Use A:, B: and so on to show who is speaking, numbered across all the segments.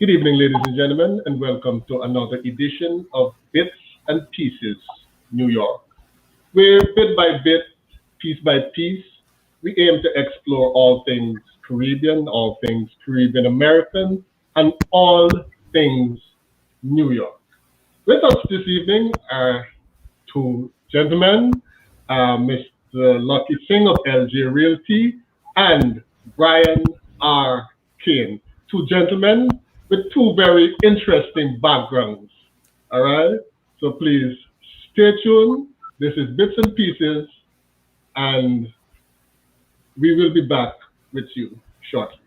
A: Good evening, ladies and gentlemen, and welcome to another edition of Bits and Pieces, New York, where bit by bit, piece by piece, we aim to explore all things Caribbean, all things Caribbean American, and all things New York. With us this evening are two gentlemen, Mr. Lucky Singh of LJ Realty and Brian R. Kane. Two gentlemen with two very interesting backgrounds. All right? So please stay tuned. This is Bits and Pieces, and we will be back with you shortly.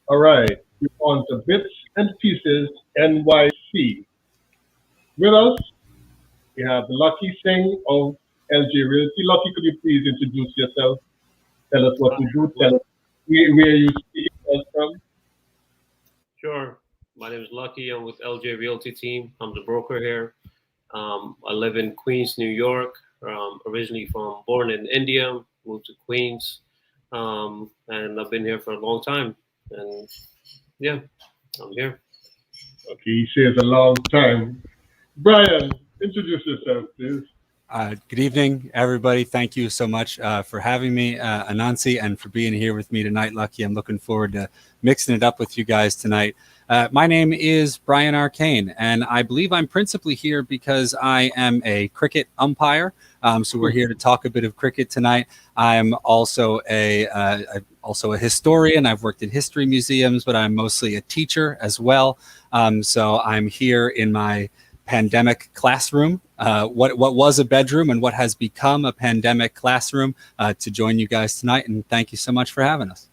A: All right, we're on to Bits and Pieces NYC. With us, we have Lucky Singh of LJ Realty. Lucky, could you please introduce yourself? Tell us what you do. Tell us where you speak us from.
B: Sure. My name is Lucky. I'm with LJ Realty team. I'm the broker here. I live in Queens, New York. Originally born in India, moved to Queens, and I've been here for a long time. And yeah, I'm here.
A: Okay, he says a long time. Brian, introduce yourself, please.
C: Good evening, everybody. Thank you so much for having me, Anansi, and for being here with me tonight, Lucky. I'm looking forward to mixing it up with you guys tonight. My name is Brian R. Kane, and I believe I'm principally here because I am a cricket umpire. So we're here to talk a bit of cricket tonight. I'm also a historian. I've worked in history museums, but I'm mostly a teacher as well. So I'm here in my pandemic classroom, what was a bedroom and what has become a pandemic classroom, to join you guys tonight. And thank you so much for having us.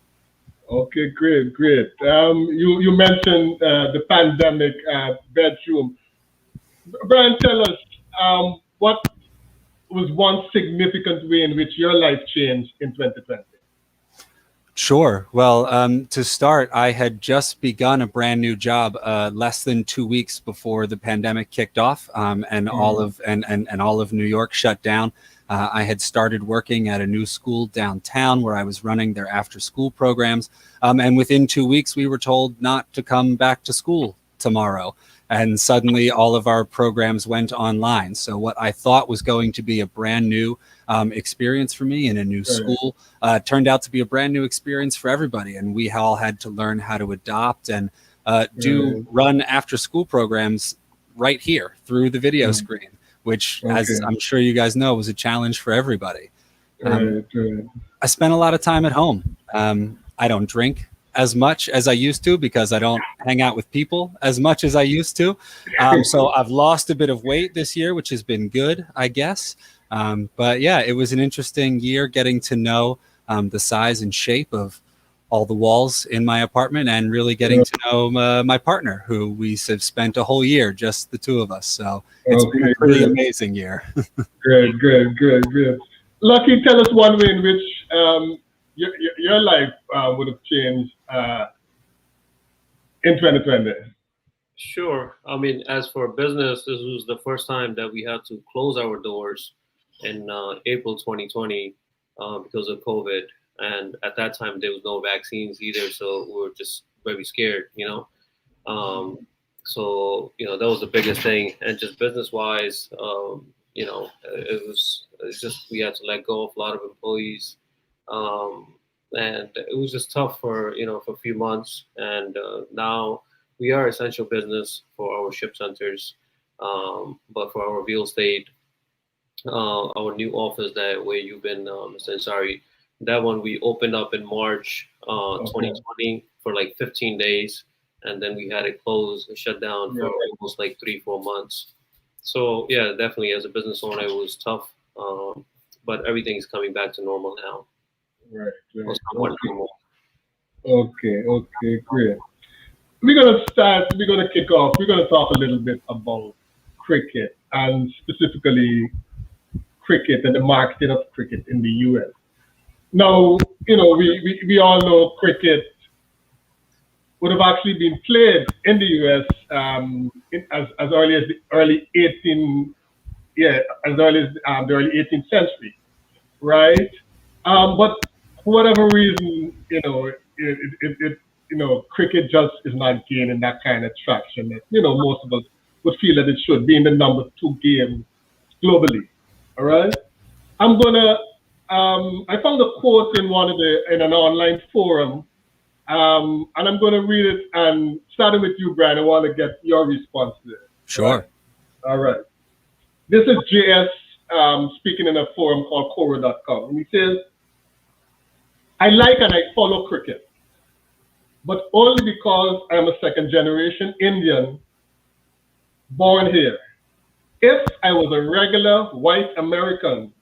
A: Okay, great. You mentioned the pandemic bedroom. Brian, tell us what was one significant way in which your life changed in 2020?
C: Sure. Well, to start, I had just begun a brand new job less than 2 weeks before the pandemic kicked off, and all of New York shut down. I had started working at a new school downtown where I was running their after-school programs, and within 2 weeks, we were told not to come back to school tomorrow. And suddenly all of our programs went online. So what I thought was going to be a brand new experience for me in a new school turned out to be a brand new experience for everybody. And we all had to learn how to adopt and run after school programs right here through the video screen, which, as I'm sure you guys know, was a challenge for everybody. I spent a lot of time at home. I don't drink as much as I used to because I don't hang out with people as much as I used to. So I've lost a bit of weight this year, which has been good, I guess. But yeah, it was an interesting year getting to know the size and shape of all the walls in my apartment and really getting to know my partner, who we have spent a whole year, just the two of us. So it's been a pretty amazing year.
A: Good. Lucky, tell us one way in which your life would have changed in 2020.
B: Sure. I mean, as for business, this was the first time that we had to close our doors in April 2020 because of COVID. And at that time, there was no vaccines either, so we were just very scared. Um, so that was the biggest thing. And just business wise, it's just we had to let go of a lot of employees. Um, and it was just tough for a few months. And now we are essential business for our ship centers, but for our real estate, our new office that where you've been, Mr. Ansari, that one we opened up in March
A: Okay.
B: 2020 for like 15 days, and then we had it closed, shut down for
A: Right.
B: almost like 3-4 months. So yeah, definitely as a business owner, it was tough, but everything is coming back to normal now,
A: Right.
B: or
A: Right.
B: somewhat
A: Okay.
B: normal.
A: Okay. Okay. Great. We're gonna kick off. We're gonna talk a little bit about cricket and specifically cricket and the market of cricket in the US. Now, we all know cricket would have actually been played in the US as early as the early 18 yeah as early as the early 18th century, right? But for whatever reason, cricket just is not gaining that kind of traction that most of us would feel that it should, being the number two game globally. All right, I'm gonna. I found a quote in an online forum, and I'm gonna read it. And starting with you, Brian, I want to get your response to it. All right.
C: Sure.
A: All right. This is JS speaking in a forum called Quora.com, and he says, "I like and I follow cricket, but only because I am a second generation Indian born here. If I was a regular white American,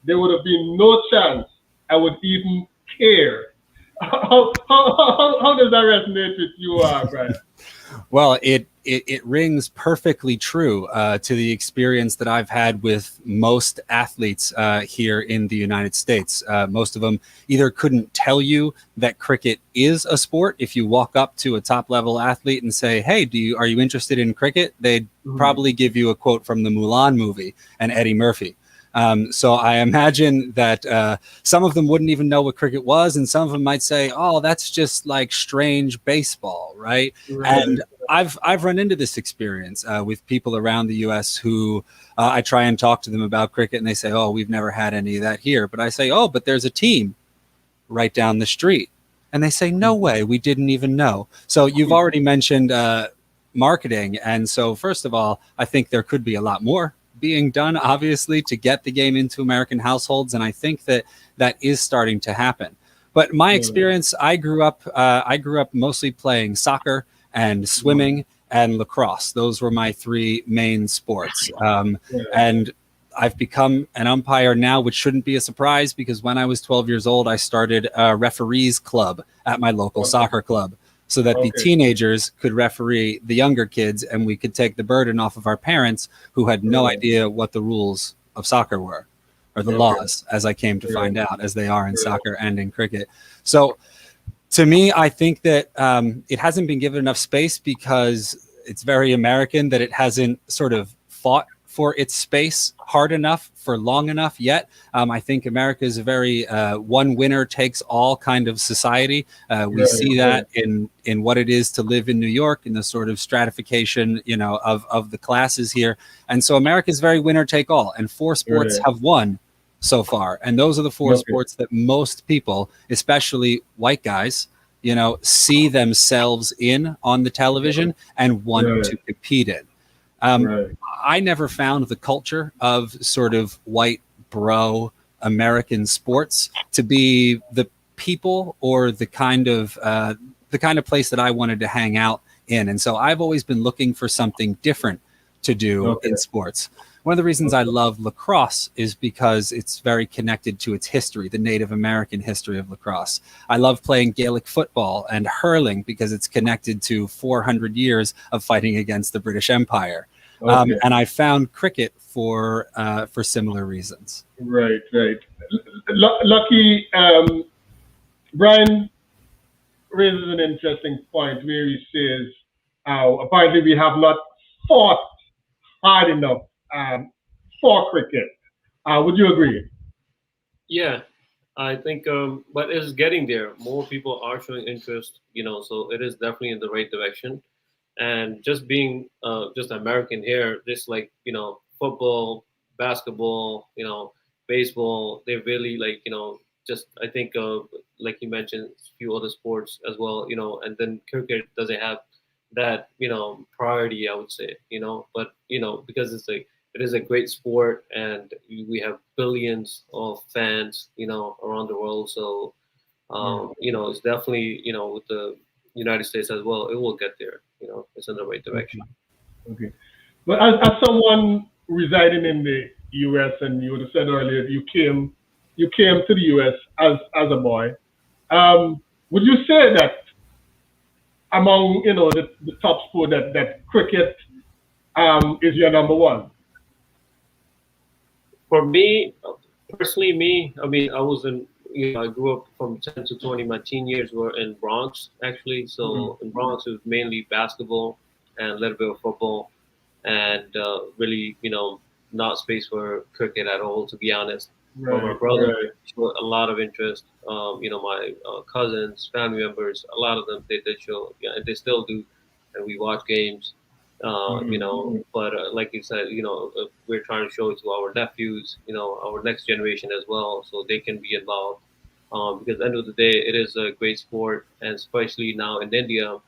A: there would have been no chance I would even care." How does that resonate with you, Brian?
C: Well, it rings perfectly true to the experience that I've had with most athletes here in the United States. Most of them either couldn't tell you that cricket is a sport. If you walk up to a top level athlete and say, "Hey, are you interested in cricket?" They'd
A: Mhm.
C: probably give you a quote from the Mulan movie and Eddie Murphy. So I imagine that some of them wouldn't even know what cricket was, and some of them might say, "Oh, that's just like strange baseball, right?"
A: Right.
C: And I've run into this experience with people around the U.S. who I try and talk to them about cricket, and they say, "Oh, we've never had any of that here." But I say, "Oh, but there's a team right down the street," and they say, "No way, we didn't even know." So you've already mentioned marketing, and so first of all, I think there could be a lot more being done, obviously, to get the game into American households, and I think that that is starting to happen. But my
A: Right.
C: experience, I grew up mostly playing soccer and swimming and lacrosse. Those were my three main sports.
A: Right.
C: And I've become an umpire now, which shouldn't be a surprise because when I was 12 years old, I started a referees club at my local
A: Okay.
C: soccer club so that the
A: Okay.
C: teenagers could referee the younger kids and we could take the burden off of our parents who had no
A: Right.
C: idea what the rules of soccer were or the
A: Okay.
C: laws, as I came to
A: Right.
C: find out, as they are in
A: Right.
C: soccer and in cricket. So to me, I think that it hasn't been given enough space because it's very American that it hasn't sort of fought for its space hard enough for long enough yet. I think America is a very one winner takes all kind of society. We
A: Right.
C: see
A: Right.
C: that in what it is to live in New York, in the sort of stratification, of the classes here. And so America is very winner take all, and four sports
A: Right.
C: have won so far. And those are the four
A: Okay.
C: sports that most people, especially white guys, see themselves in on the television and want
A: Right.
C: to compete in. Um,
A: Right.
C: I never found the culture of sort of white bro American sports to be the people or the kind of place that I wanted to hang out in, and so I've always been looking for something different to do
A: Okay.
C: in sports. One of the reasons I
A: Okay.
C: love lacrosse is because it's very connected to its history, the Native American history of lacrosse. I love playing Gaelic football and hurling because it's connected to 400 years of fighting against the British Empire.
A: Okay.
C: And I found cricket for similar reasons.
A: Right. Right. Lucky. Brian raises an interesting point where he says Apparently, we have not fought hard enough for cricket. Would you agree?
B: Yeah, I think, but it's getting there. More people are showing interest, so it is definitely in the right direction. And just being just American here, just like football, basketball, baseball, they really like just I think like you mentioned, a few other sports as well, and then cricket doesn't have that priority, I would say, but because it is a great sport and we have billions of fans, around the world, so it's definitely with the United States as well, it will get there. It's in the right direction.
A: Okay. But as someone residing in the U.S. and you would have said earlier you came to the U.S. as a boy, would you say that among the top sport that cricket is your number one?
B: For me, personally, I mean, I was in, I grew up from 10 to 20. My teen years were in Bronx, actually. So in Bronx, it was mainly basketball and a little bit of football, and really, not space for cricket at all, to be honest. But my
A: Right,
B: brother
A: right.
B: showed a lot of interest. My cousins, family members, a lot of them, they did show, yeah, and they still do, and we watch games. But like you said, we're trying to show it to our nephews, our next generation as well, so they can be involved. Because at the end of the day, it is a great sport, and especially now in India,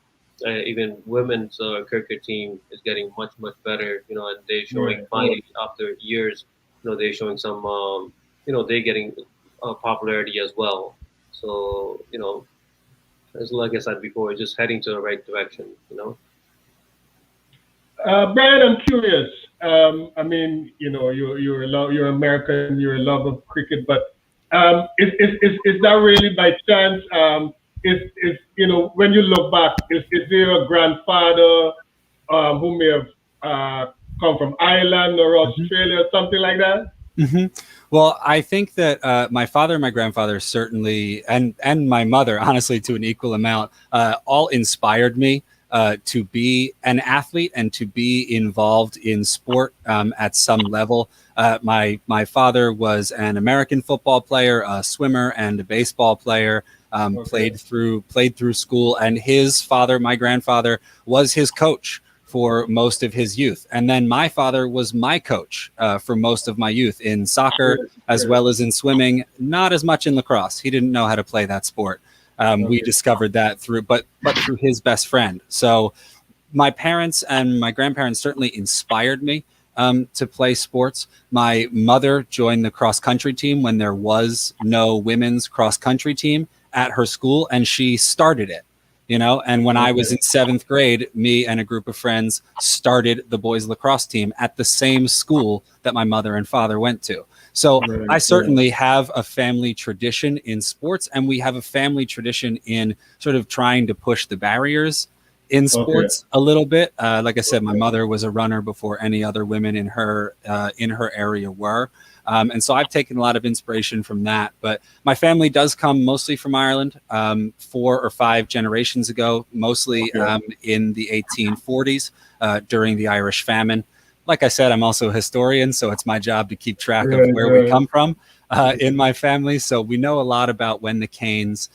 B: even women's cricket team is getting much better. And they're showing
A: Right.
B: finally after years, they're showing some, they're getting popularity as well. So as like I said before, it's just heading to the right direction.
A: Brian, I'm curious. I mean, you're American, you're a love of cricket, but is that really by chance? When you look back, is there a grandfather who may have come from Ireland or Australia or something like that?
C: Hmm. Well, I think that my father and my grandfather certainly, and my mother, honestly, to an equal amount, all inspired me to be an athlete and to be involved in sport at some level. My father was an American football player, a swimmer, and a baseball player.
A: Okay.
C: Played through school, and his father, my grandfather, was his coach for most of his youth. And then my father was my coach for most of my youth in soccer
A: Good,
C: as
A: good.
C: well as in swimming, not as much in lacrosse. He didn't know how to play that sport. We
A: Okay.
C: discovered that but through his best friend. So my parents and my grandparents certainly inspired me to play sports. My mother joined the cross country team when there was no women's cross country team at her school, and she started it. And when I was
A: Okay.
C: in seventh grade, me and a group of friends started the boys lacrosse team at the same school that my mother and father went to. So I
A: Right, right.
C: certainly have a family tradition in sports, and we have a family tradition in sort of trying to push the barriers in
A: Okay.
C: sports a little bit. Like I said, my
A: Okay.
C: mother was a runner before any other women in her area were. And so I've taken a lot of inspiration from that. But my family does come mostly from Ireland, 4 or 5 generations ago, mostly
A: Okay.
C: in the 1840s during the Irish famine. Like I said, I'm also a historian, so it's my job to keep track of
A: Right,
C: where we
A: right.
C: come from in my family. So we know a lot about when the Canes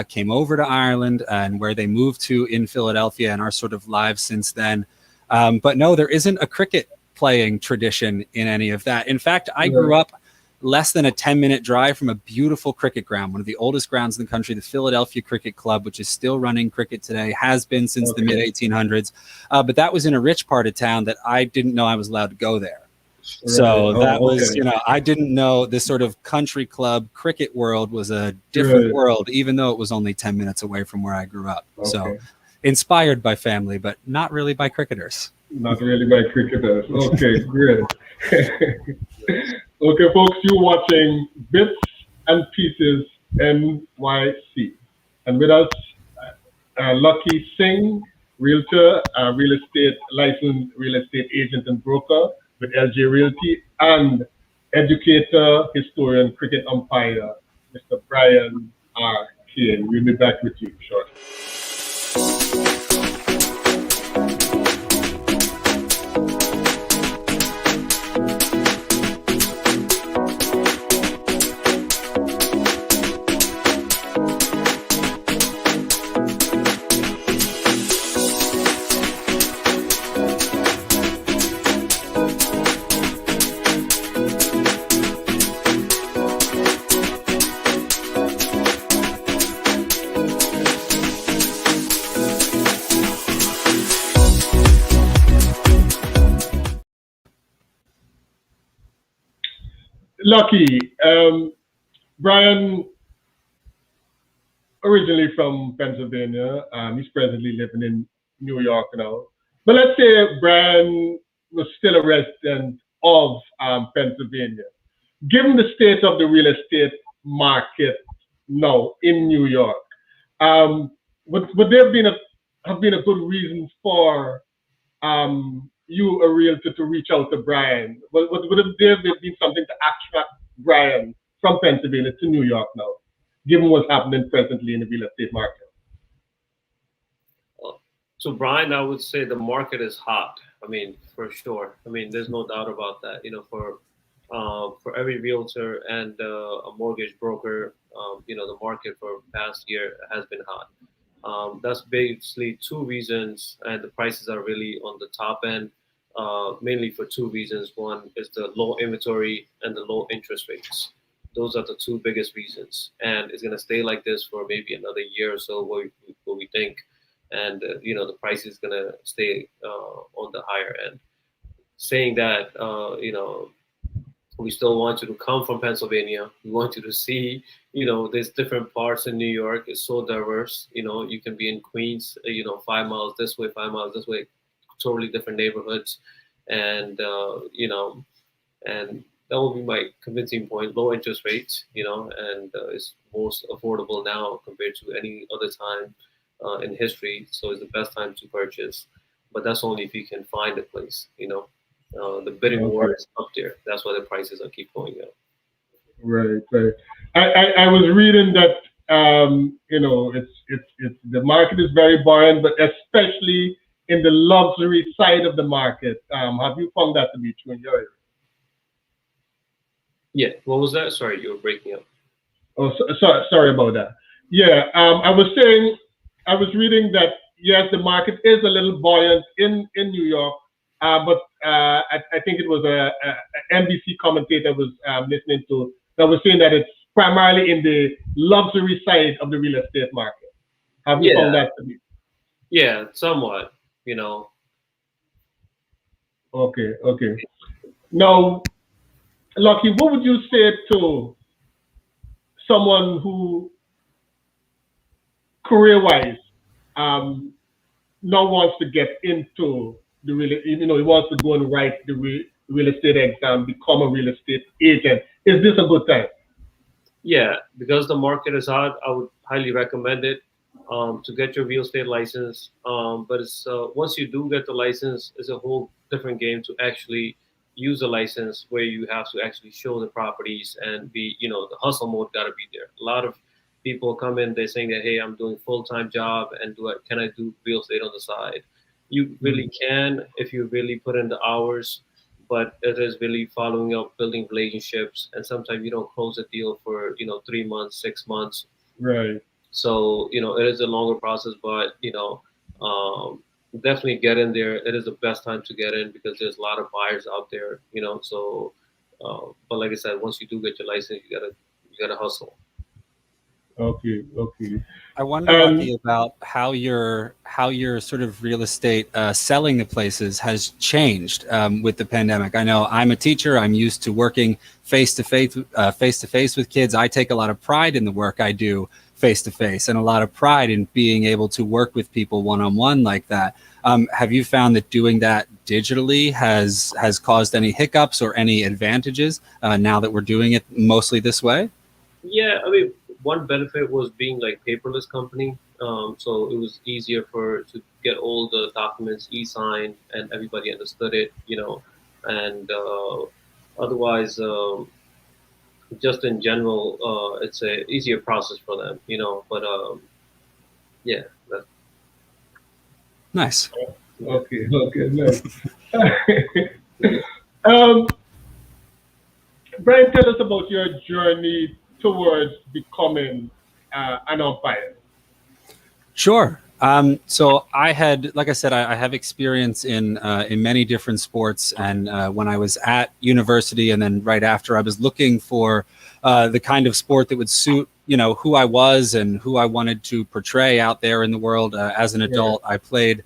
C: came over to Ireland and where they moved to in Philadelphia and our sort of lives since then. But no, there isn't a cricket playing tradition in any of that. In fact, I grew
A: Right.
C: up less than a 10-minute drive from a beautiful cricket ground, one of the oldest grounds in the country, the Philadelphia Cricket Club, which is still running cricket today, has been since the mid
A: Okay.
C: 1800s. But that was in a rich part of town that I didn't know I was allowed to go there.
A: Right.
C: So that
A: Oh,
C: was,
A: okay.
C: I didn't know this sort of country club cricket world was a different
A: Right.
C: world, even though it was only 10 minutes away from where I grew up. So
A: Okay.
C: inspired by family, but not really by cricketers.
A: Not really by cricketers. Okay, great. Okay, folks, you're watching Bits and Pieces NYC. And with us, Lucky Singh, realtor, licensed real estate agent and broker with LJ Realty, and educator, historian, cricket umpire, Mr. Brian R. Kane. We'll be back with you shortly. Lucky, Brian, originally from Pennsylvania. He's presently living in New York now. But let's say Brian was still a resident of Pennsylvania. Given the state of the real estate market now in New York, would there have been a good reason for you, a realtor, to reach out to Brian? Would there have been something to attract Brian from Pennsylvania to New York now, given what's happening presently in the real estate market?
B: So Brian, I would say the market is hot. I mean, for sure. I mean, there's no doubt about that. For every realtor and a mortgage broker, the market for past year has been hot. That's basically two reasons, and the prices are really on the top end, mainly for two reasons. One is the low inventory and the low interest rates. Those are the two biggest reasons, and it's going to stay like this for maybe another year or so, what we think, and the price is going to stay on the higher end. Saying that, we still want you to come from Pennsylvania. We want you to see, there's different parts in New York. It's so diverse. You can be in Queens, 5 miles this way, 5 miles this way, totally different neighborhoods. And, and that will be my convincing point. Low interest rates, and it's most affordable now compared to any other time in history. So it's the best time to purchase. But that's only if you can find a place, the bidding war is up there. That's why the prices are keep going up.
A: Right. I was reading that it's the market is very buoyant, but especially in the luxury side of the market. Have you found that to be true in your area?
B: Yeah. What was that? Sorry, you were breaking up.
A: Oh, sorry about that. Yeah. I was reading that yes, the market is a little buoyant in New York. But I think it was a NBC commentator was listening to that was saying that it's primarily in the luxury side of the real estate market. Have you found that to be?
B: Yeah, somewhat.
A: Okay. Now, Lucky, what would you say to someone who, career-wise, now wants to get into the he wants to go and write the real estate exam, become a real estate agent? Is this a good time?
B: Yeah, because the market is hot, I would highly recommend it to get your real estate license. But it's once you do get the license, it's a whole different game to actually use a license where you have to actually show the properties and be, the hustle mode got to be there. A lot of people come in, they're saying that, hey, I'm doing full-time job and can I do real estate on the side? You really can if you really put in the hours, but it is really following up, building relationships, and sometimes you don't close a deal for 3 months, 6 months.
A: Right.
B: So it is a longer process, but definitely get in there. It is the best time to get in because there's a lot of buyers out there. So but like I said, once you do get your license, you gotta hustle.
A: Okay.
C: I wonder, Lucky, about how your sort of real estate selling the places has changed with the pandemic. I know I'm a teacher. I'm used to working face to face with kids. I take a lot of pride in the work I do face to face, and a lot of pride in being able to work with people one on one like that. Have you found that doing that digitally has caused any hiccups or any advantages now that we're doing it mostly this way?
B: Yeah, I mean, one benefit was being like paperless company. So it was easier to get all the documents e-signed and everybody understood it, and otherwise, just in general, it's a easier process for them, but yeah.
C: Nice.
A: Okay, nice. Brian, tell us about your journey towards becoming an umpire.
C: Sure. So I had, like I said, I have experience in many different sports, and when I was at university, and then right after, I was looking for the kind of sport that would suit who I was and who I wanted to portray out there in the world. As an adult, I played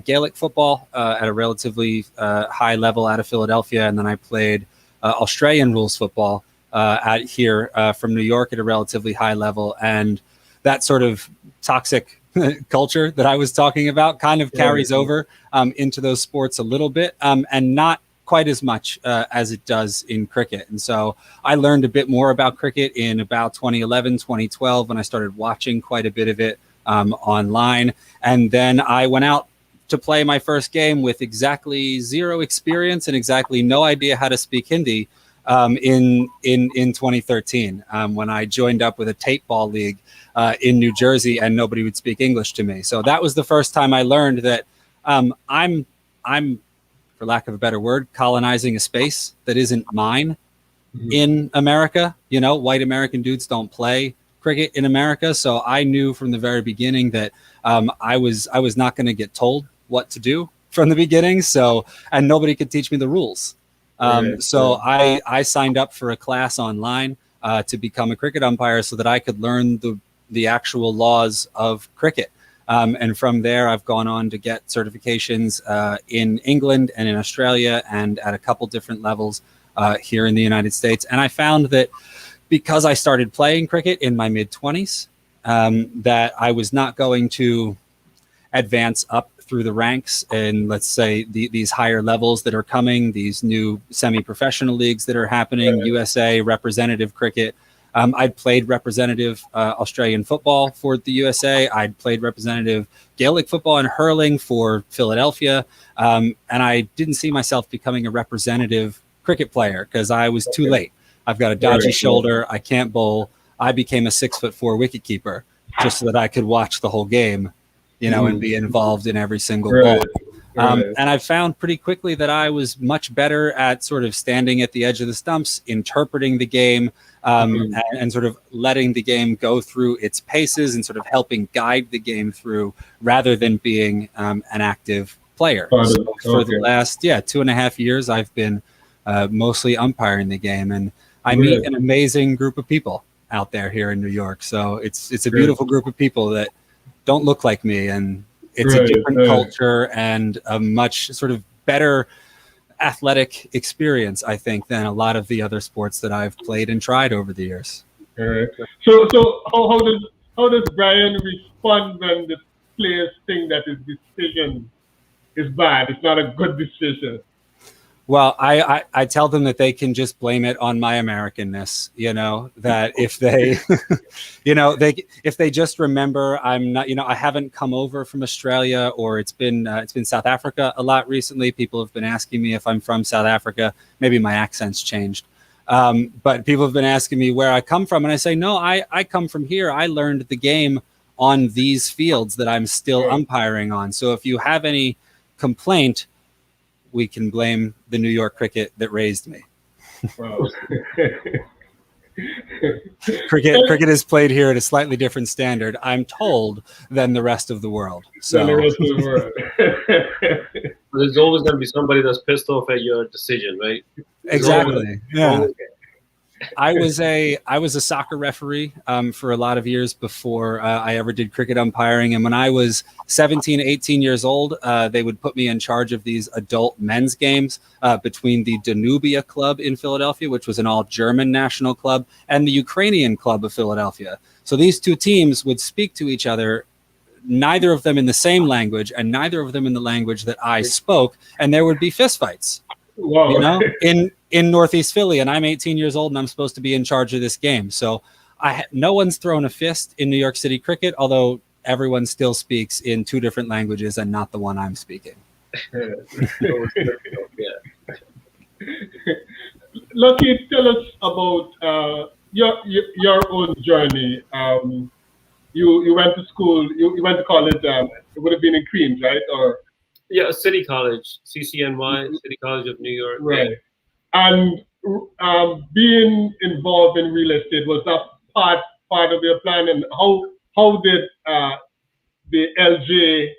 C: Gaelic football at a relatively high level out of Philadelphia, and then I played Australian rules football out here from New York at a relatively high level, and that sort of toxic culture that I was talking about kind of carries over into those sports a little bit, and not quite as much as it does in cricket. And so I learned a bit more about cricket in about 2011, 2012, when I started watching quite a bit of it online. And then I went out to play my first game with exactly zero experience and exactly no idea how to speak Hindi in 2013 when I joined up with a tape ball league in New Jersey, and nobody would speak English to me. So that was the first time I learned that I'm, for lack of a better word, colonizing a space that isn't mine in America. You know, white American dudes don't play cricket in America. So I knew from the very beginning that I was not going to get told what to do from the beginning. So, and nobody could teach me the rules. I signed up for a class online to become a cricket umpire so that I could learn the actual laws of cricket. And from there, I've gone on to get certifications in England and in Australia and at a couple different levels here in the United States. And I found that because I started playing cricket in my mid-20s, that I was not going to advance up through the ranks and, let's say, these higher levels that are coming, these new semi-professional leagues that are happening, USA, representative cricket. I'd played representative Australian football for the USA. I'd played representative Gaelic football and hurling for Philadelphia. And I didn't see myself becoming a representative cricket player because I was too late. I've got a dodgy shoulder. I can't bowl. I became a 6'4" wicketkeeper just so that I could watch the whole game, you know, and be involved in every single ball. And I found pretty quickly that I was much better at sort of standing at the edge of the stumps, interpreting the game, and sort of letting the game go through its paces and sort of helping guide the game through rather than being an active player. So for the last 2.5 years, I've been mostly umpiring the game, and I meet an amazing group of people out there here in New York. So it's a beautiful group of people that don't look like me, and it's a different culture and a much sort of better athletic experience, I think, than a lot of the other sports that I've played and tried over the years.
A: So how does Brian respond when the players think that his decision is bad? It's not a good decision.
C: Well, I tell them that they can just blame it on my Americanness, you know, that if they, you know, if they just remember I'm not, you know, I haven't come over from Australia, or it's been South Africa a lot recently. People have been asking me if I'm from South Africa. Maybe my accent's changed. But people have been asking me where I come from. And I say, no, I come from here. I learned the game on these fields that I'm still umpiring on. So if you have any complaint, we can blame the New York cricket that raised me.
A: Wow.
C: Cricket is played here at a slightly different standard, I'm told, than the rest of the world. So
B: there's always going to be somebody that's pissed off at your decision, right?
C: Exactly. Yeah. I was a soccer referee for a lot of years before I ever did cricket umpiring. And when I was 17, 18 years old, they would put me in charge of these adult men's games between the Danubia Club in Philadelphia, which was an all-German national club, and the Ukrainian Club of Philadelphia. So these two teams would speak to each other, neither of them in the same language and neither of them in the language that I spoke, and there would be fistfights.
A: Wow.
C: You know, in Northeast Philly, and I'm 18 years old and I'm supposed to be in charge of this game. So no one's thrown a fist in New York City cricket, although everyone still speaks in two different languages and not the one I'm speaking.
A: Lucky, tell us about your own journey. You went to school, you went to college, it would have been in Queens, right? Or
B: City College, CCNY, City College of New York.
A: Right. And being involved in real estate, was that part of your plan? And how did the LJ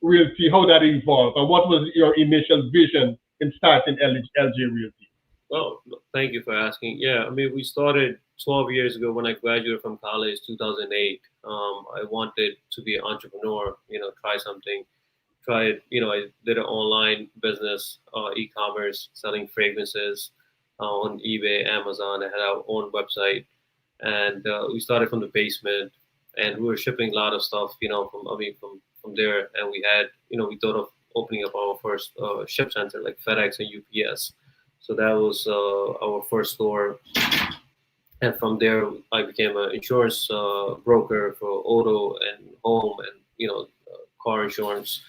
A: Realty, how that evolved? And what was your initial vision in starting LJ Realty?
B: Well, thank you for asking. Yeah, I mean, we started 12 years ago when I graduated from college, 2008. I wanted to be an entrepreneur, you know, try something. I did an online business, e-commerce, selling fragrances. on eBay, Amazon. I had our own website, and we started from the basement, and we were shipping a lot of stuff, from there. And we had, we thought of opening up our first ship center like FedEx and UPS. So that was our first store, and from there I became an insurance broker for auto and home and car insurance.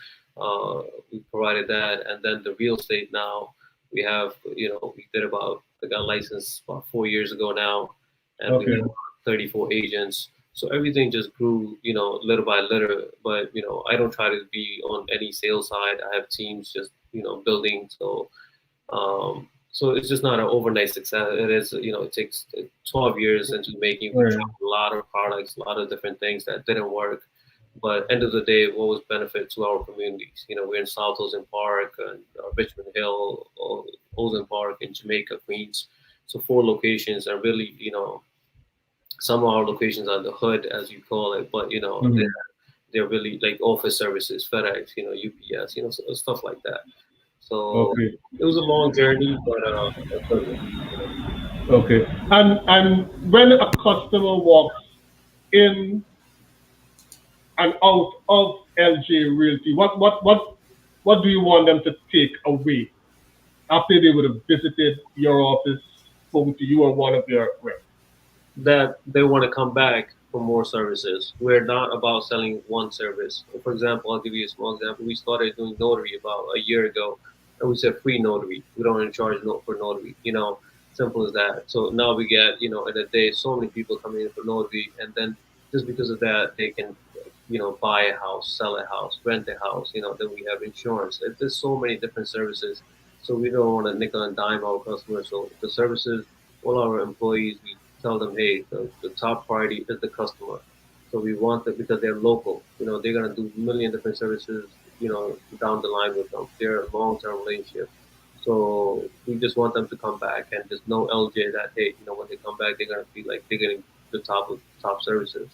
B: We provided that, and then the real estate now we have. We did about I got licensed about 4 years ago now, and we
A: Okay.
B: have 34 agents. So everything just grew, little by little. But I don't try to be on any sales side. I have teams just building. So it's just not an overnight success. It is, it takes 12 years into making. We
A: Right.
B: tried a lot of products, a lot of different things that didn't work. But end of the day, what was benefit to our communities? We're in South Ocean Park and Richmond Hill, Ocean Park in Jamaica, Queens. So 4 locations, and really, some of our locations are the hood, as you call it, but
A: Mhm.
B: they're really like office services, FedEx, UPS, stuff like that. So
A: Okay.
B: it was a long journey, but
A: Okay. And when a customer walks in and out of LJ Realty, what do you want them to take away after they would have visited your office, spoken to you or one of your reps?
B: that they want to come back for more services. We're not about selling one service. For example, I'll give you a small example. We started doing notary about a year ago, and we said free notary. We don't charge for notary. Simple as that. So now we get, in a day, so many people coming in for notary, and then just because of that, they can, buy a house, sell a house, rent a house. Then we have insurance. There's so many different services. So we don't want to nickel and dime our customers. So the services, all our employees, we tell them, hey, the top priority is the customer. So we want them because they're local. They're gonna do a million different services. Down the line with them. They're a long-term relationship. So we just want them to come back and just know LJ that hey, when they come back, they're gonna feel like they're getting the top of top services.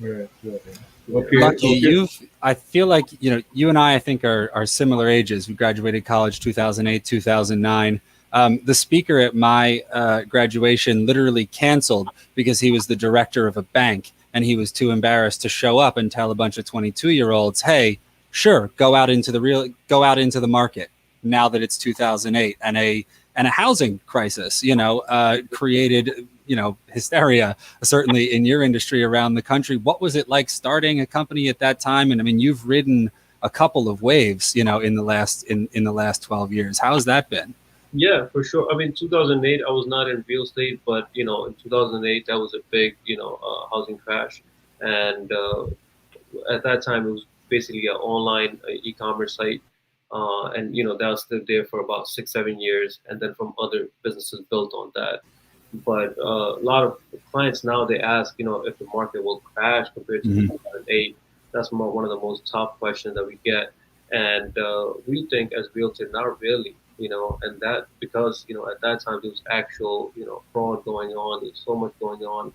A: Right. Right.
B: Yeah.
A: Okay.
C: Lucky,
A: Okay.
C: I feel like, you and I think are similar ages. We graduated college 2008, 2009. The speaker at my graduation literally canceled because he was the director of a bank and he was too embarrassed to show up and tell a bunch of 22-year-olds, hey, sure, go out into the market now that it's 2008 and a housing crisis, created, hysteria, certainly in your industry around the country. What was it like starting a company at that time? And I mean, you've ridden a couple of waves, in the last 12 years. How's that been?
B: Yeah, for sure. I mean, 2008, I was not in real estate, but in 2008, that was a big, housing crash, and at that time it was basically an online e-commerce site, and that was still there for about 6 7 years, and then from other businesses built on that. But a lot of clients now they ask, if the market will crash compared to
C: Mhm.
B: 2008. That's one of the most top questions that we get, and we think as realtors, not really, and that because at that time there was actual fraud going on, there's so much going on,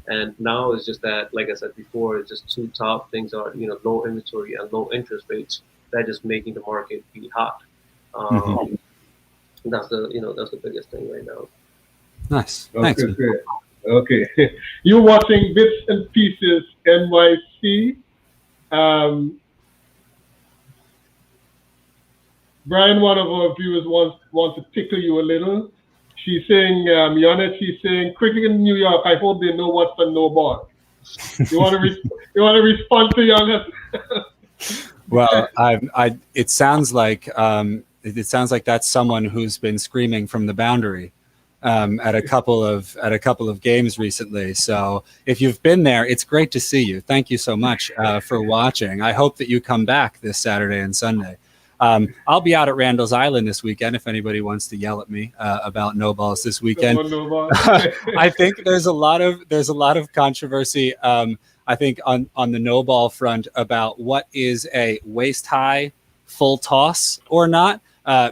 B: and now it's just that, like I said before, it's just two top things are low inventory and low interest rates that just making the market be hot.
C: Mhm.
B: That's the biggest thing right now.
C: Nice. Thanks,
A: Okay.
C: man.
A: Great. Okay. You're watching Bits and Pieces NYC. Um, Brian, one of our viewers wants to tickle you a little. She's saying, Yonette, she's saying, quickly in New York, I hope they know what's a no ball. You want to you want to respond to Yonette?
C: Well, it sounds like that's someone who's been screaming from the boundary at a couple of games recently. So if you've been there, it's great to see you. Thank you so much for watching. I hope that you come back this Saturday and Sunday. I'll be out at Randall's Island this weekend if anybody wants to yell at me about no balls this weekend.
A: Someone no ball.
C: I think there's a lot of controversy. I think on the no ball front about what is a waist high full toss or not.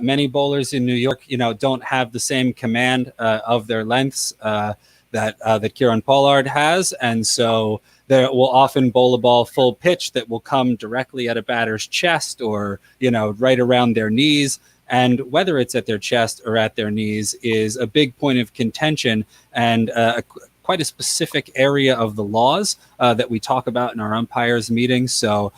C: Many bowlers in New York, don't have the same command of their lengths that Kieran Pollard has, and so they will often bowl a ball full pitch that will come directly at a batter's chest or right around their knees. And whether it's at their chest or at their knees is a big point of contention and quite a specific area of the laws that we talk about in our umpires meetings. So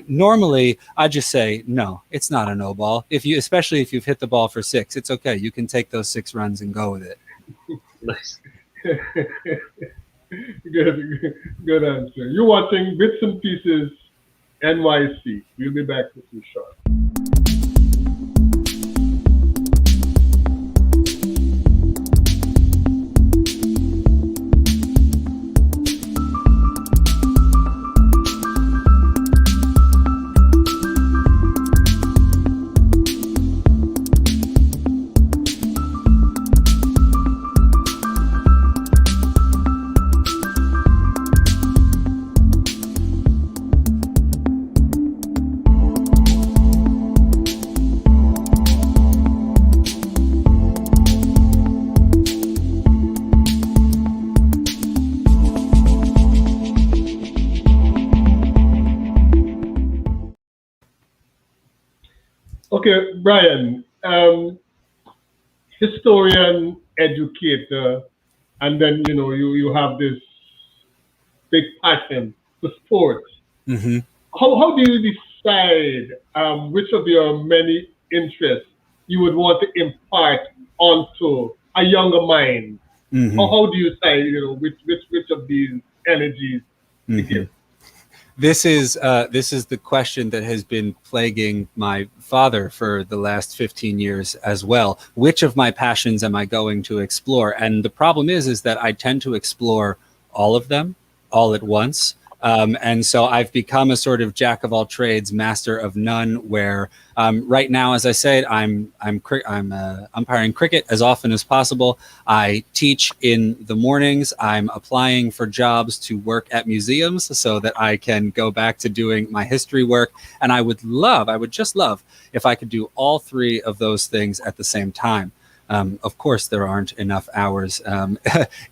C: normally I just say, no, it's not a no ball. Especially if you've hit the ball for 6, it's okay. You can take those 6 runs and go with it.
B: Nice.
A: Good answer. You're watching Bits and Pieces NYC. We'll be back with you shortly. Okay, Brian, historian, educator, and then you have this big passion for sports.
C: Mm-hmm.
A: How do you decide which of your many interests you would want to impart onto a younger mind?
C: Mm-hmm.
A: How do you decide which of these energies to give?
C: This is the question that has been plaguing my father for the last 15 years as well. Which of my passions am I going to explore? And the problem is that I tend to explore all of them all at once. And so I've become a sort of jack of all trades, master of none, where right now, as I said, I'm umpiring cricket as often as possible. I teach in the mornings. I'm applying for jobs to work at museums so that I can go back to doing my history work. And I would just love if I could do all 3 of those things at the same time. Of course, there aren't enough hours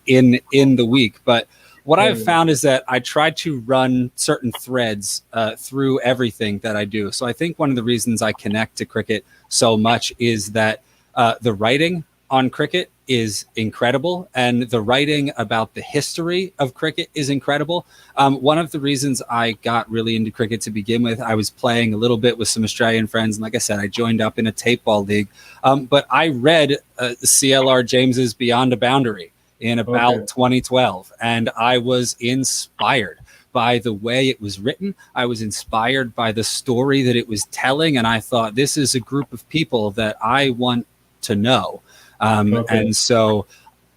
C: in the week, but what I've found is that I try to run certain threads through everything that I do. So I think one of the reasons I connect to cricket so much is that the writing on cricket is incredible, and the writing about the history of cricket is incredible. One of the reasons I got really into cricket to begin with, I was playing a little bit with some Australian friends, and like I said, I joined up in a tape ball league. But I read CLR James's Beyond a Boundary in about 2012, and I was inspired by the way it was written. I was inspired by the story that it was telling, and I thought, this is a group of people that I want to know. And so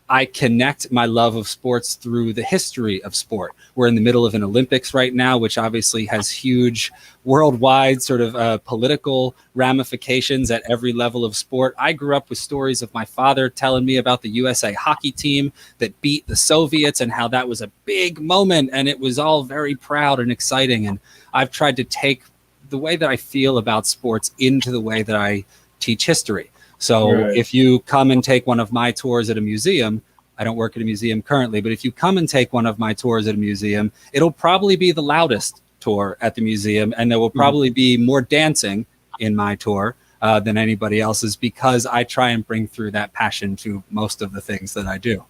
C: I connect my love of sports through the history of sport. We're in the middle of an Olympics right now, which obviously has huge worldwide sort of political ramifications at every level of sport. I grew up with stories of my father telling me about the USA hockey team that beat the Soviets and how that was a big moment, and it was all very proud and exciting. And I've tried to take the way that I feel about sports into the way that I teach history. So if you come and take one of my tours at a museum, I don't work at a museum currently, but if you come and take one of my tours at a museum, it'll probably be the loudest tour at the museum, and there will probably be more dancing in my tour than anybody else's, because I try and bring through that passion to most of the things that I do.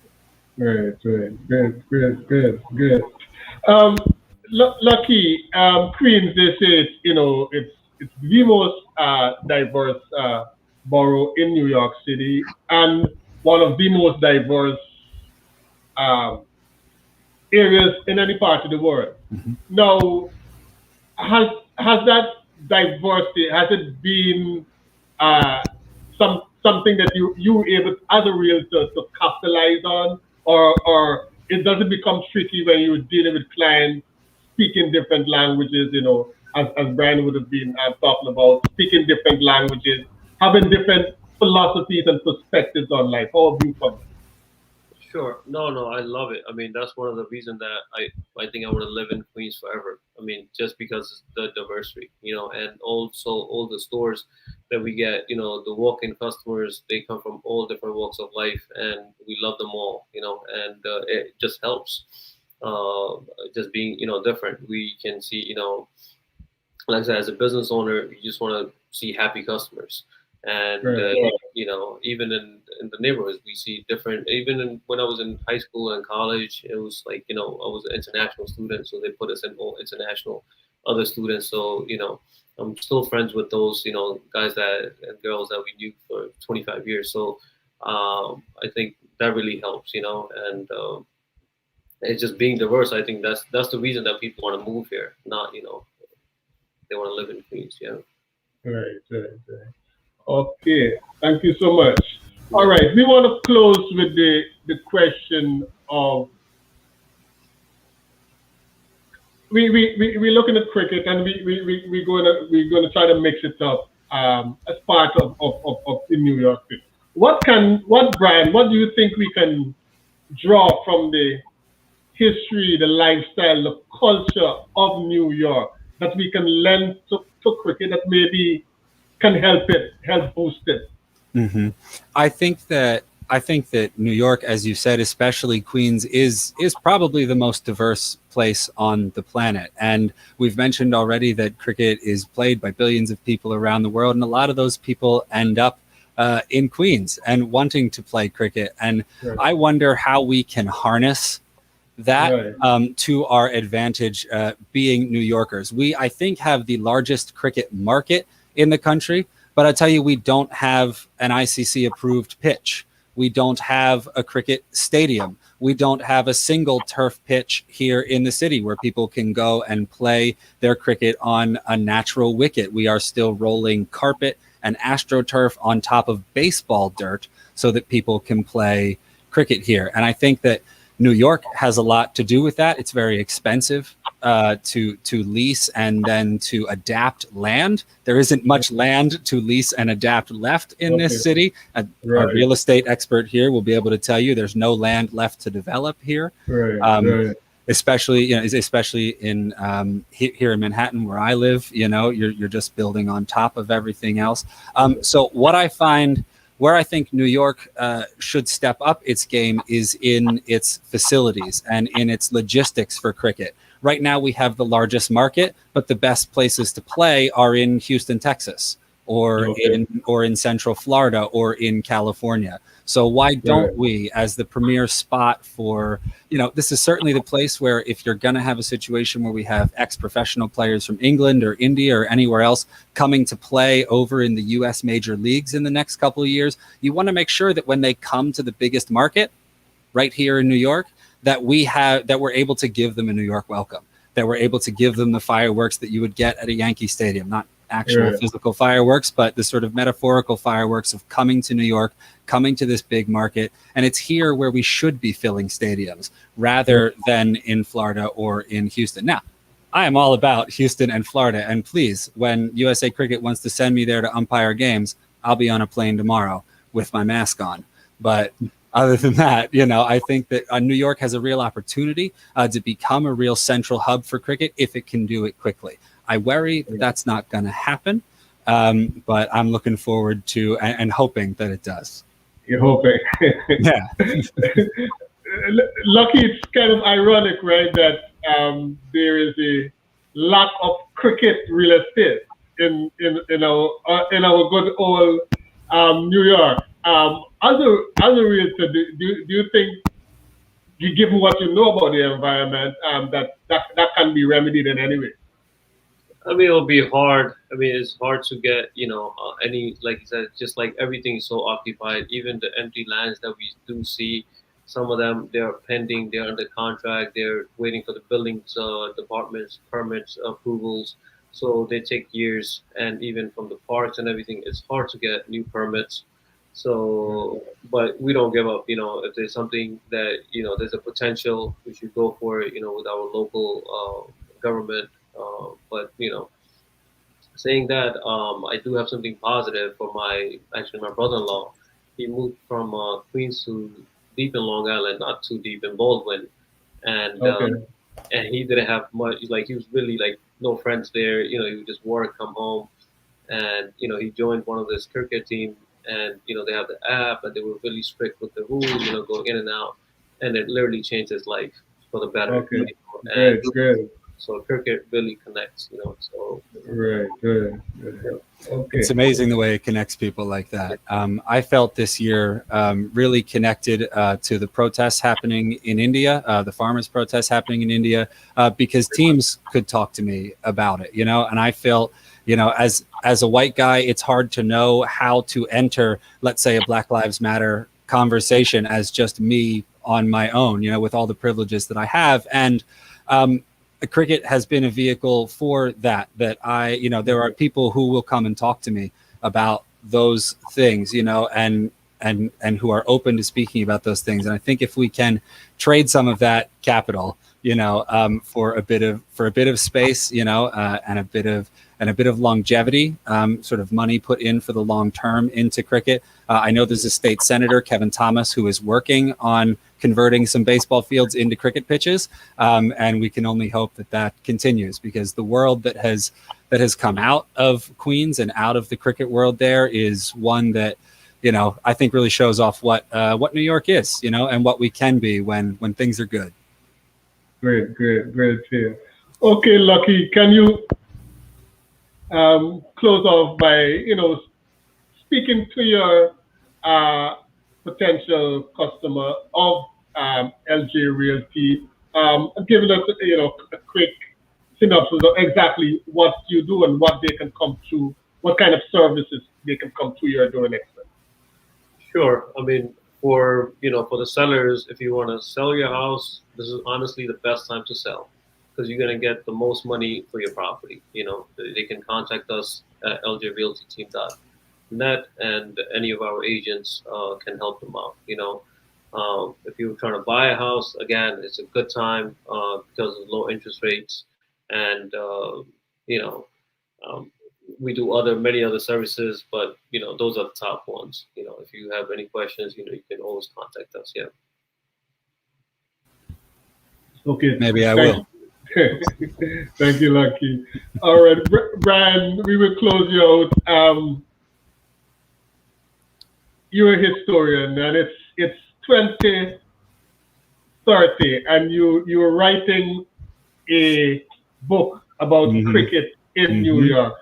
A: Great. Lucky, Queens, they say it's the most diverse borough in New York City, and one of the most diverse areas in any part of the world. Now, has that diversity, has it been something that you were able as a realtor to capitalize on, or it doesn't become tricky when you're dealing with clients speaking different languages, as Brian would have been talking about, speaking different languages, having different philosophies and perspectives on life? How have you found it?
B: Sure. No, I love it. I mean, that's one of the reasons that I think I want to live in Queens forever. I mean, just because the diversity, and also all the stores that we get, the walk-in customers, they come from all different walks of life, and we love them all, and it just helps. Just being, different. We can see, like I said, as a business owner, you just want to see happy customers. And
A: Right.
B: even in the neighborhoods, we see different. Even when I was in high school and college, it was like I was an international student, so they put us in all international other students. So I'm still friends with those guys that and girls that we knew for 25 years. So I think that really helps, and it's just being diverse. I think that's the reason that people want to move here, not they want to live in Queens. Yeah.
A: Right. Right. Right. Okay. Thank you so much. All
B: Yeah.
A: right. We want to close with the question of we're looking at cricket and we're gonna try to mix it up as part of the New York thing. What Brian, what do you think we can draw from the history, the lifestyle, the culture of New York that we can lend to cricket that maybe can help boost it?
C: hmm I think that New York, as you said, especially Queens, is probably the most diverse place on the planet. And we've mentioned already that cricket is played by billions of people around the world, and a lot of those people end up in Queens and wanting to play cricket. And
A: Right.
C: I wonder how we can harness that
A: Right.
C: to our advantage, being New Yorkers. We, I think, have the largest cricket market in the country, but I tell you, we don't have an ICC approved pitch. We don't have a cricket stadium. We don't have a single turf pitch here in the city where people can go and play their cricket on a natural wicket. We are still rolling carpet and astroturf on top of baseball dirt so that people can play cricket here. And I think that New York has a lot to do with that. It's very expensive to lease and then to adapt land. There isn't much land to lease and adapt left in
A: Okay.
C: this city. Our
A: Right.
C: real estate expert here will be able to tell you there's no land left to develop here.
A: Right.
C: Um,
A: Right.
C: especially in here in Manhattan where I live, you're just building on top of everything else. So what I find where I think New York should step up its game is in its facilities and in its logistics for cricket. Right now, we have the largest market, but the best places to play are in Houston, Texas,
A: Okay.
C: or in Central Florida, or in California. So why
A: Right.
C: don't we, as the premier spot for, this is certainly the place where if you're going to have a situation where we have ex-professional players from England or India or anywhere else coming to play over in the U.S. major leagues in the next couple of years, you want to make sure that when they come to the biggest market right here in New York, that we're able to give them a New York welcome, that we're able to give them the fireworks that you would get at a Yankee Stadium, not actual
A: Right.
C: physical fireworks, but the sort of metaphorical fireworks of coming to New York, coming to this big market. And it's here where we should be filling stadiums rather than in Florida or in Houston. Now, I am all about Houston and Florida. And please, when USA Cricket wants to send me there to umpire games, I'll be on a plane tomorrow with my mask on. But other than that, I think that New York has a real opportunity to become a real central hub for cricket if it can do it quickly. I worry that that's not going to happen, but I'm looking forward to and hoping that it does.
A: You're hoping.
C: Yeah.
A: Lucky, it's kind of ironic, right, that there is a lack of cricket real estate in our good old New York. As a realtor, do you think, given what you know about the environment, that can be remedied in any way?
B: I mean, it'll be hard. I mean, it's hard to get, any, like you said, just like everything is so occupied. Even the empty lands that we do see, some of them, they're pending, they're under contract, they're waiting for the buildings departments, permits, approvals. So they take years. And even from the parks and everything, it's hard to get new permits. So, but we don't give up. If there's something that, there's a potential, we should go for it, with our local government. But saying that, I do have something positive for my brother-in-law. He moved from Queens to deep in Long Island, not too deep in Baldwin, and
A: Okay.
B: and he didn't have much. Like he was really like no friends there. He would just work, come home, and he joined one of this cricket team, and they have the app, and they were really strict with the rules. Going in and out, and it literally changed his life for the better.
A: Okay.
B: And
A: Great. Great.
B: So cricket really connects, So
A: Right.
B: yeah.
A: Okay.
C: It's amazing the way it connects people like that. I felt this year really connected to the protests happening in India, the farmers' protests happening in India, because teams could talk to me about it, and I felt, as a white guy, it's hard to know how to enter, let's say, a Black Lives Matter conversation as just me on my own, with all the privileges that I have. And cricket has been a vehicle for that there are people who will come and talk to me about those things, and who are open to speaking about those things. And I think if we can trade some of that capital, for a bit of space, and a bit of longevity, sort of money put in for the long term into cricket. I know there's a state senator, Kevin Thomas, who is working on converting some baseball fields into cricket pitches, and we can only hope that that continues, because the world that has come out of Queens and out of the cricket world there is one that, I think really shows off what New York is, and what we can be when things are good.
A: Great to hear. Okay, Lucky, can you close off by, speaking to your uh, potential customer of LJ Realty, giving us, a quick synopsis of exactly what you do and what they can come to, what kind of services they can come to your door next time.
B: Sure. I mean, for the sellers, if you want to sell your house, this is honestly the best time to sell, because you're going to get the most money for your property. They can contact us at ljrealtyteam.net, and any of our agents can help them out. If you're trying to buy a house, again, it's a good time because of low interest rates, and you know, um, we do many other services, but those are the top ones. If you have any questions, you can always contact us. Yeah.
A: Okay,
C: Maybe I
A: thank
C: will.
A: thank you, Lucky. All right, Brian, we will close you out. You're a historian, and it's 2030, and you're writing a book about
C: Mm-hmm.
A: cricket in New
C: Mm-hmm.
A: York.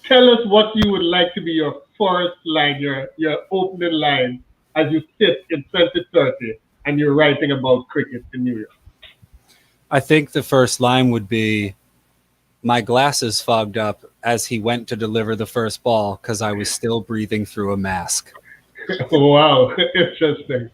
A: Tell us what you would like to be your first line, your opening line, as you sit in 2030 and you're writing about cricket in New York.
C: I think the first line would be, my glasses fogged up as he went to deliver the first ball because I was still breathing through a mask.
A: Wow, interesting.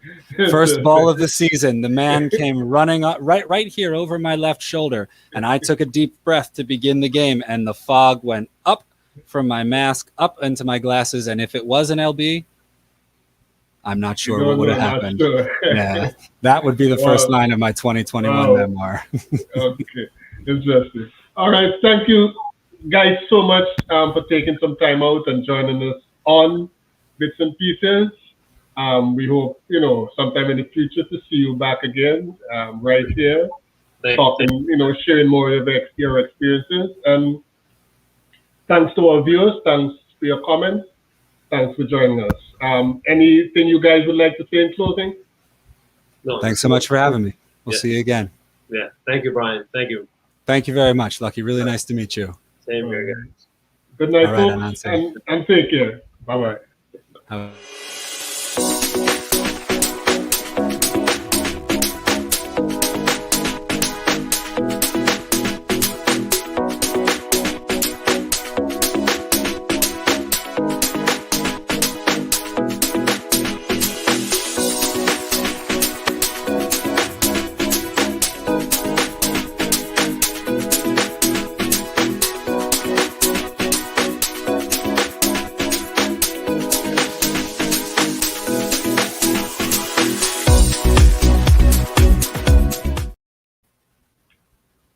C: First ball of
A: Interesting.
C: the season, the man came running up right here over my left shoulder, and I took a deep breath to begin the game, and the fog went up from my mask up into my glasses, and if it was an LB, I'm not
A: You
C: sure what
A: don't
C: would
A: know,
C: have
A: not
C: happened.
A: sure.
C: Yeah, that would be the first
A: Wow,
C: line of my 2021
A: wow.
C: memoir.
A: Okay, interesting. All right, thank you guys so much for taking some time out and joining us on Bits and Pieces. We hope, sometime in the future to see you back again, right here,
B: Thank
A: talking, sharing more of your experiences. And thanks to our viewers. Thanks for your comments. Thanks for joining us. Anything you guys would like to say in closing?
B: No,
C: Thanks so much for having me. We'll
B: yeah,
C: see you again.
B: yeah. Thank you, Brian. Thank you.
C: Thank you very much, Lucky. Really nice to meet you.
B: Same here,
A: Um,
B: guys.
A: Good
C: All
A: night,
C: right,
A: folks,
C: Anansi.
A: and take care. Bye bye.
C: Have